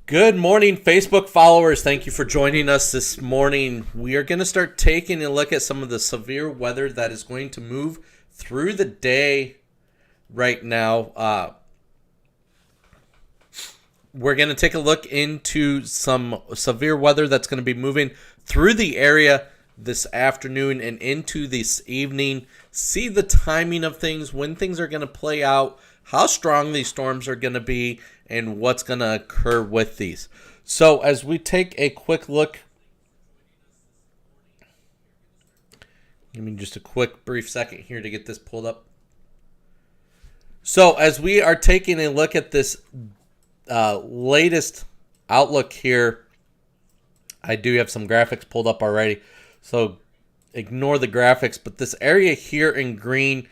Good morning, Facebook followers. Thank you for joining us this morning. We are going to start taking a look at some of the severe weather that is going to move through the day right now. We're going to take a look into some severe weather that's going to be moving through the area this afternoon and into this evening. See the timing of things, when things are going to play out, how strong these storms are going to be, and what's going to occur with these. So as we take a quick look, give me just a quick brief second here to get this pulled up. So as we are taking a look at this latest outlook here, I do have some graphics pulled up already, so ignore the graphics. But this area here in green,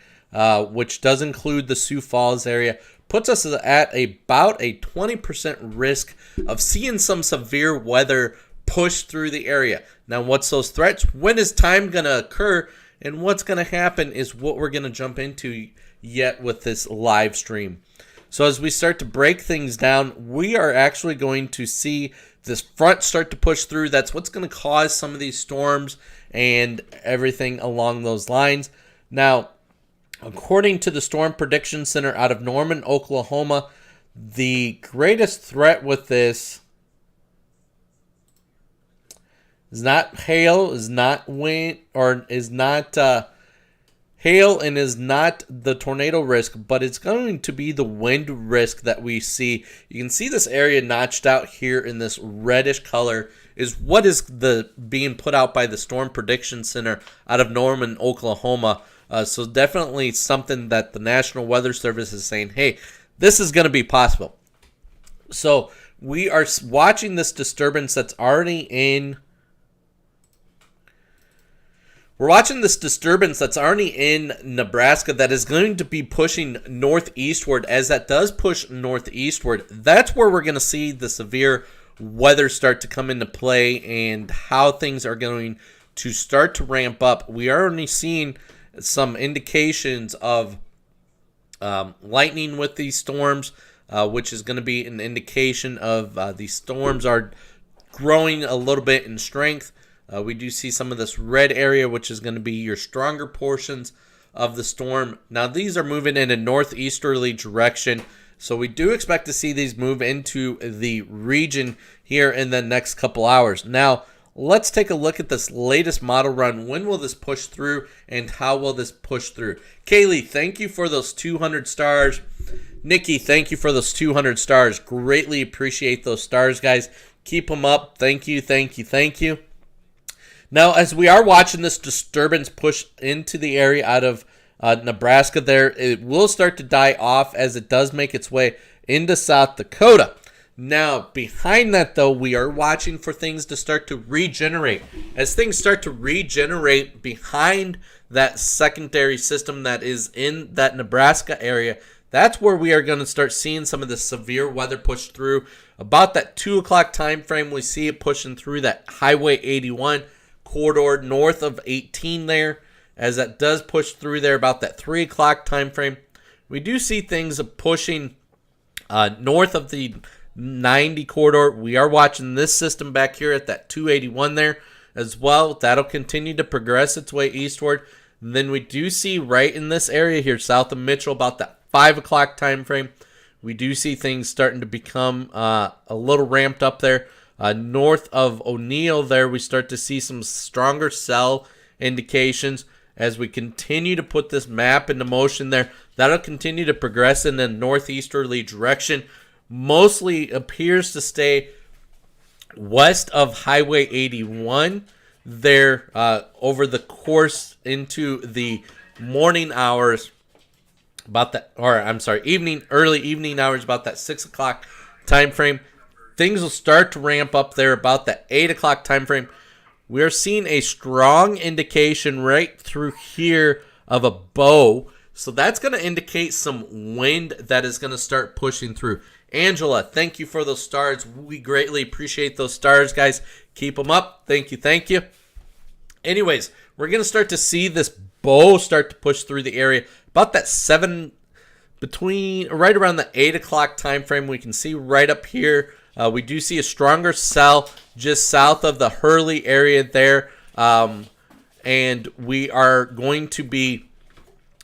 which does include the Sioux Falls area, puts us at about a 20% risk of seeing some severe weather push through the area. Now, what's those threats? When is time going to occur? And what's going to happen is what we're going to jump into yet with this live stream. So as we start to break things down, we are actually going to see this front start to push through. That's what's going to cause some of these storms and everything along those lines. Now, according to the Storm Prediction Center out of Norman, Oklahoma, the greatest threat with this is not hail, is not wind, or is not hail, and is not the tornado risk, but it's going to be the wind risk that we see. You can see this area notched out here in this reddish color is what is being put out by the Storm Prediction Center out of Norman, Oklahoma. So definitely something that the National Weather Service is saying, hey, this is going to be possible. So we are watching this disturbance that's already in. We're watching this disturbance that's already in Nebraska that is going to be pushing northeastward. As that does push northeastward, that's where we're going to see the severe weather start to come into play and how things are going to start to ramp up. We are only seeing some indications of lightning with these storms, which is going to be an indication of these storms are growing a little bit in strength. We do see some of this red area, which is going to be your stronger portions of the storm. Now, these are moving in a northeasterly direction, so we do expect to see these move into the region here in the next couple hours. Now, let's take a look at this latest model run. When will this push through, and how will this push through? Kaylee, thank you for those 200 stars. Nikki, thank you for those 200 stars. Greatly appreciate those stars, guys. Keep them up. Thank you, thank you, thank you. Now, as we are watching this disturbance push into the area out of Nebraska there, it will start to die off as it does make its way into South Dakota. Now, behind that, though, we are watching for things to start to regenerate. As things start to regenerate behind that secondary system that is in that Nebraska area, that's where we are going to start seeing some of the severe weather push through. About that 2 o'clock time frame, we see it pushing through that Highway 81. corridor north of 18 there, as that does push through there about that 3 o'clock time frame. We do see things pushing north of the 90 corridor. We are watching this system back here at that 281 there as well. That'll continue to progress its way eastward. And then we do see right in this area here, south of Mitchell, about that 5 o'clock time frame, we do see things starting to become a little ramped up there. North of O'Neill there, we start to see some stronger cell indications as we continue to put this map into motion there. That'll continue to progress in a northeasterly direction. Mostly appears to stay west of Highway 81 there over the course into the morning hours, early evening hours, about that 6 o'clock time frame. Things will start to ramp up there about that 8 o'clock time frame. We are seeing a strong indication right through here of a bow. So that's going to indicate some wind that is going to start pushing through. Angela, thank you for those stars. We greatly appreciate those stars, guys. Keep them up. Thank you, thank you. Anyways, we're going to start to see this bow start to push through the area. About that right around the 8 o'clock time frame, we can see right up here. We do see a stronger cell just south of the Hurley area there. And we are going to be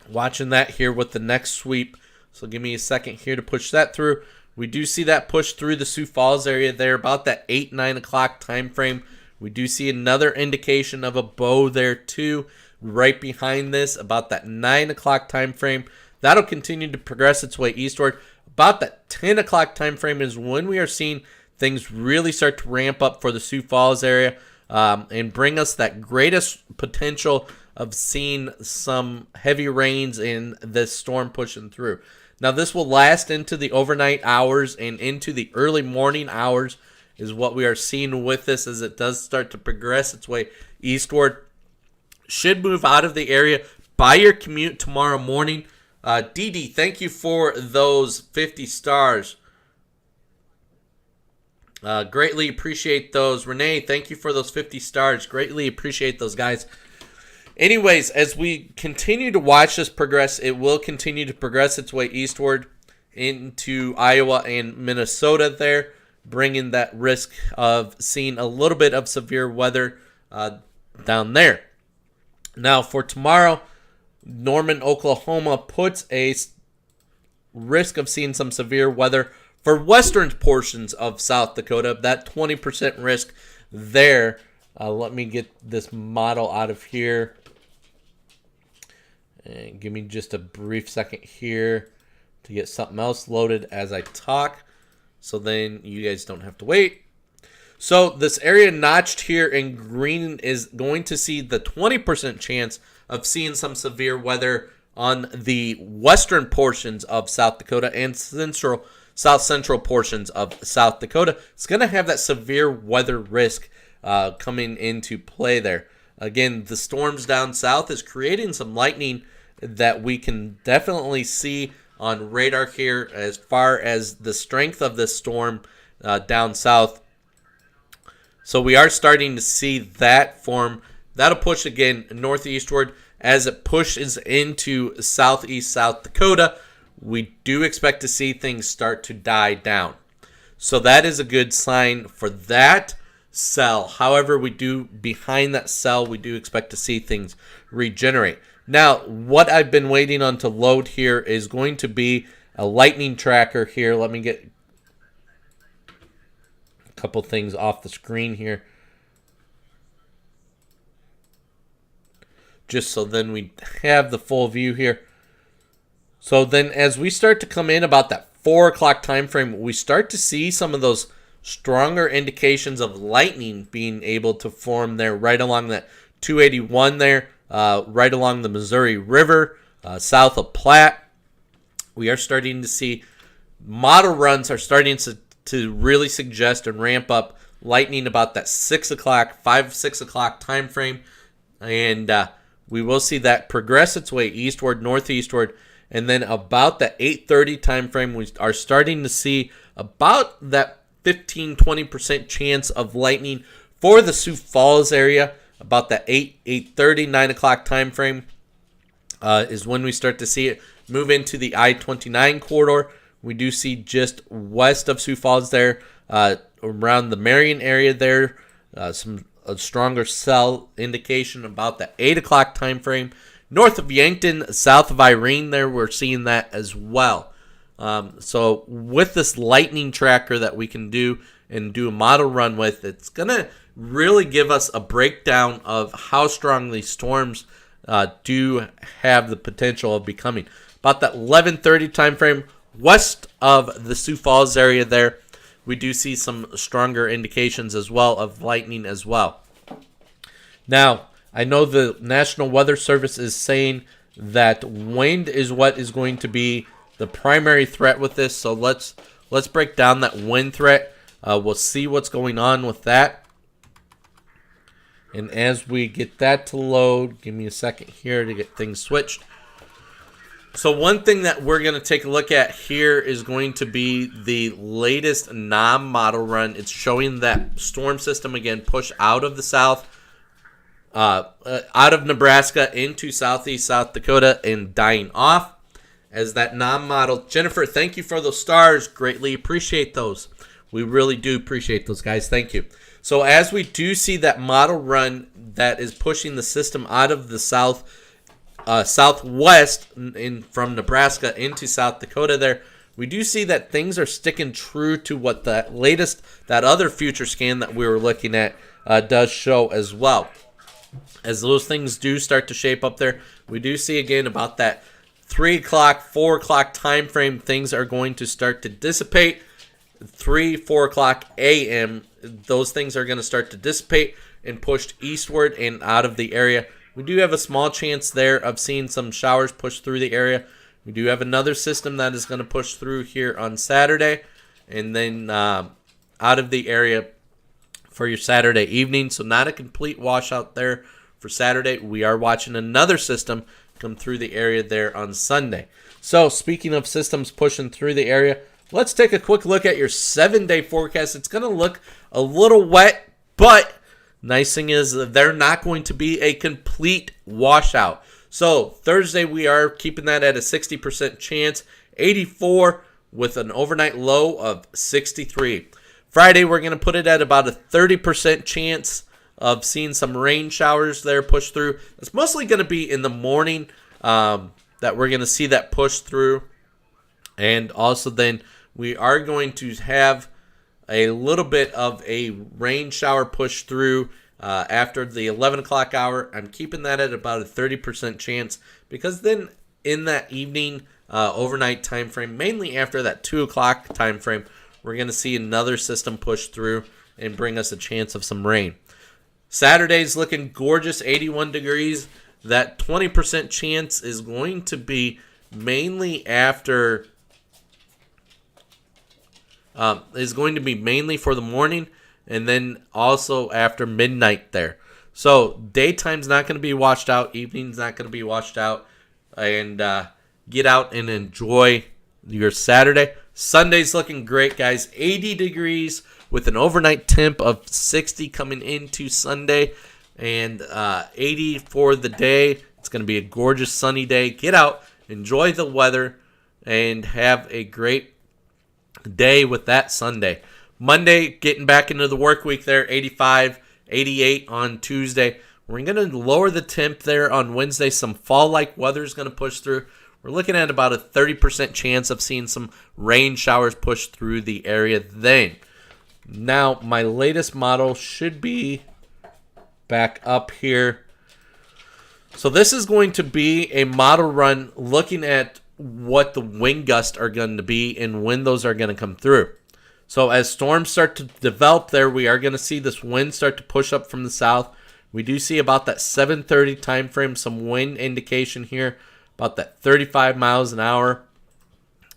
watching that here with the next sweep. So give me a second here to push that through. We do see that push through the Sioux Falls area there about that 8, 9 o'clock time frame. We do see another indication of a bow there too, right behind this, about that 9 o'clock time frame. That'll continue to progress its way eastward. About that 10 o'clock time frame is when we are seeing things really start to ramp up for the Sioux Falls area and bring us that greatest potential of seeing some heavy rains in this storm pushing through. Now, this will last into the overnight hours and into the early morning hours is what we are seeing with this as it does start to progress its way eastward. Should move out of the area by your commute tomorrow morning. Dee Dee, thank you for those 50 stars. Greatly appreciate those. Renee, thank you for those 50 stars. Greatly appreciate those, guys. Anyways, as we continue to watch this progress, it will continue to progress its way eastward into Iowa and Minnesota there, bringing that risk of seeing a little bit of severe weather down there. Now, for tomorrow, Norman, Oklahoma puts a risk of seeing some severe weather for western portions of South Dakota. That 20% risk there. Let me get this model out of here. And give me just a brief second here to get something else loaded as I talk, so then you guys don't have to wait. So this area notched here in green is going to see the 20% chance of seeing some severe weather on the western portions of South Dakota and south central portions of South Dakota. It's going to have that severe weather risk coming into play there. Again, the storms down south is creating some lightning that we can definitely see on radar here as far as the strength of this storm down south. So we are starting to see that form. That'll push again northeastward as it pushes into southeast South Dakota. We do expect to see things start to die down. So that is a good sign for that cell. However, behind that cell, we do expect to see things regenerate. Now, what I've been waiting on to load here is going to be a lightning tracker here. Let me get a couple things off the screen here, just so then we have the full view here. So then as we start to come in about that 4 o'clock time frame, we start to see some of those stronger indications of lightning being able to form there right along that 281 there, right along the Missouri River, south of Platte. We are starting to see model runs are starting to really suggest and ramp up lightning about that 6 o'clock time frame. And we will see that progress its way eastward, northeastward. And then about the 8:30 time frame, we are starting to see about that 15-20% chance of lightning for the Sioux Falls area. about the 8:30, 9 o'clock time frame is when we start to see it move into the I-29 corridor. We do see just west of Sioux Falls there, around the Marion area there, a stronger cell indication about the 8 o'clock time frame. North of Yankton, south of Irene there, we're seeing that as well. So with this lightning tracker that we can do and do a model run with, it's going to really give us a breakdown of how strong these storms do have the potential of becoming. About that 11:30 time frame, west of the Sioux Falls area there, we do see some stronger indications as well of lightning as well. Now, I know the National Weather Service is saying that wind is what is going to be the primary threat with this. So let's break down that wind threat. We'll see what's going on with that. And as we get that to load, give me a second here to get things switched. So one thing that we're going to take a look at here is going to be the latest NOM model run. It's showing that storm system again push out of the south, out of Nebraska into southeast South Dakota and dying off as that NOM model. Jennifer, thank you for those stars. Greatly appreciate those. We really do appreciate those, guys. Thank you. So as we do see that model run that is pushing the system out of the southwest from Nebraska into South Dakota there, we do see that things are sticking true to what that other future scan that we were looking at does show as well. As those things do start to shape up there, we do see again about that 3 o'clock, 4 o'clock time frame, things are going to start to dissipate. 3, 4 o'clock a.m., those things are going to start to dissipate and pushed eastward and out of the area. We do have a small chance there of seeing some showers push through the area. We do have another system that is going to push through here on Saturday and then out of the area for your Saturday evening. So not a complete washout there for Saturday. We are watching another system come through the area there on Sunday. So speaking of systems pushing through the area, let's take a quick look at your 7-day forecast. It's going to look a little wet, but nice thing is they're not going to be a complete washout. So Thursday, we are keeping that at a 60% chance, 84 with an overnight low of 63. Friday, we're going to put it at about a 30% chance of seeing some rain showers there push through. It's mostly going to be in the morning that we're going to see that push through. And also then we are going to have a little bit of a rain shower push through after the 11 o'clock hour. I'm keeping that at about a 30% chance because then in that evening overnight time frame, mainly after that 2 o'clock time frame, we're going to see another system push through and bring us a chance of some rain. Saturday's looking gorgeous, 81 degrees. That 20% chance is going to be mainly after for the morning and then also after midnight there. So daytime's not going to be washed out, evening's not going to be washed out, and get out and enjoy your Saturday. Sunday's looking great, guys. 80 degrees with an overnight temp of 60 coming into Sunday and 80 for the day. It's going to be a gorgeous sunny day. Get out, enjoy the weather, and have a great day with that Sunday. Monday, getting back into the work week there, 85, 88 on Tuesday. We're going to lower the temp there on Wednesday. Some fall-like weather is going to push through. We're looking at about a 30% chance of seeing some rain showers push through the area then. Now, my latest model should be back up here. So this is going to be a model run looking at what the wind gusts are going to be and when those are going to come through. So as storms start to develop there, we are going to see this wind start to push up from the south. We do see about that 7:30 time frame, some wind indication here. About that 35 miles an hour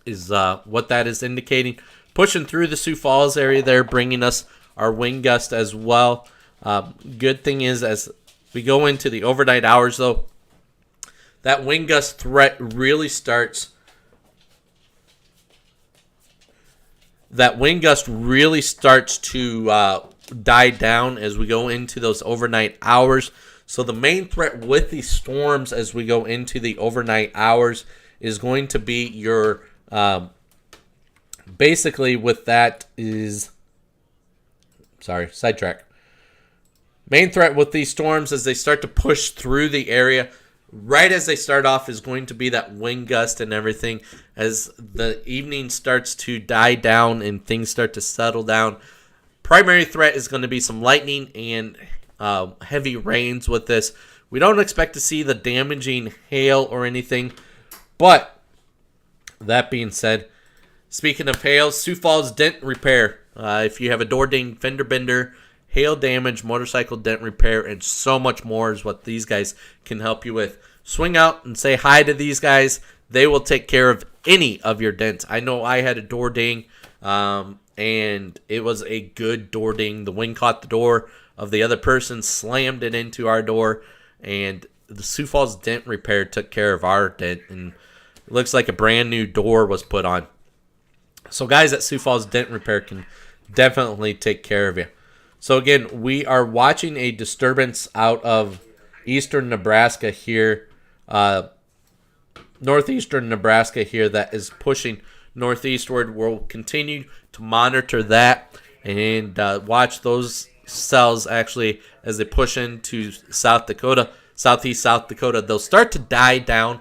is what that is indicating. Pushing through the Sioux Falls area there, bringing us our wind gust as well. Good thing is as we go into the overnight hours, though, that wind gust threat really starts. That wind gust really starts to die down as we go into those overnight hours. So the main threat with these storms as we go into the overnight hours is going to be your basically with that is, sorry, sidetrack. Main threat with these storms as they start to push through the area, right as they start off, is going to be that wind gust and everything. As the evening starts to die down and things start to settle down, primary threat is going to be some lightning and heavy rains with this. We don't expect to see the damaging hail or anything, but that being said, speaking of hail, Sioux Falls Dent Repair. If you have a door ding, fender bender, hail damage, motorcycle dent repair, and so much more is what these guys can help you with. Swing out and say hi to these guys. They will take care of any of your dents. I know I had a door ding, and it was a good door ding. The wind caught the door of the other person, slammed it into our door, and the Sioux Falls Dent Repair took care of our dent, and it looks like a brand new door was put on. So guys at Sioux Falls Dent Repair can definitely take care of you. So again, we are watching a disturbance out of eastern Nebraska here, northeastern Nebraska here, that is pushing northeastward. We'll continue to monitor that and watch those cells actually as they push into South Dakota, southeast South Dakota. They'll start to die down,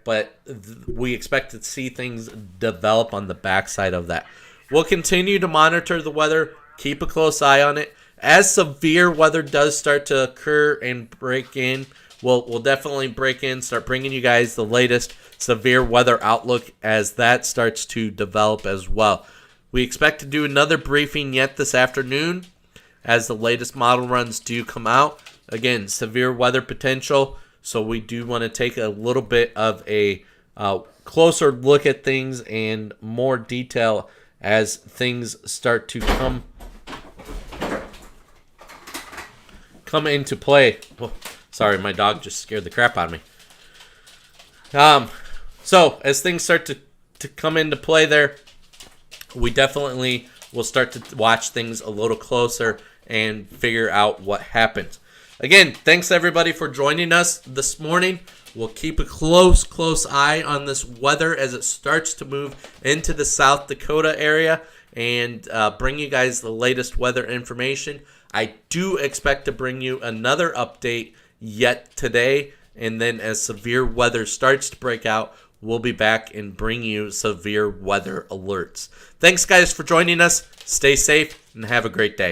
but we expect to see things develop on the backside of that. We'll continue to monitor the weather, keep a close eye on it. As severe weather does start to occur and break in, we'll definitely break in, start bringing you guys the latest severe weather outlook as that starts to develop as well. We expect to do another briefing yet this afternoon as the latest model runs do come out. Again, severe weather potential, so we do want to take a little bit of a closer look at things and more detail as things start to come into play. Oh, sorry, my dog just scared the crap out of me. So as things start to come into play there, we definitely will start to watch things a little closer and figure out what happens. Again, thanks everybody for joining us this morning. We'll keep a close eye on this weather as it starts to move into the South Dakota area and bring you guys the latest weather information. I do expect to bring you another update yet today, and then as severe weather starts to break out, we'll be back and bring you severe weather alerts. Thanks guys for joining us. Stay safe and have a great day.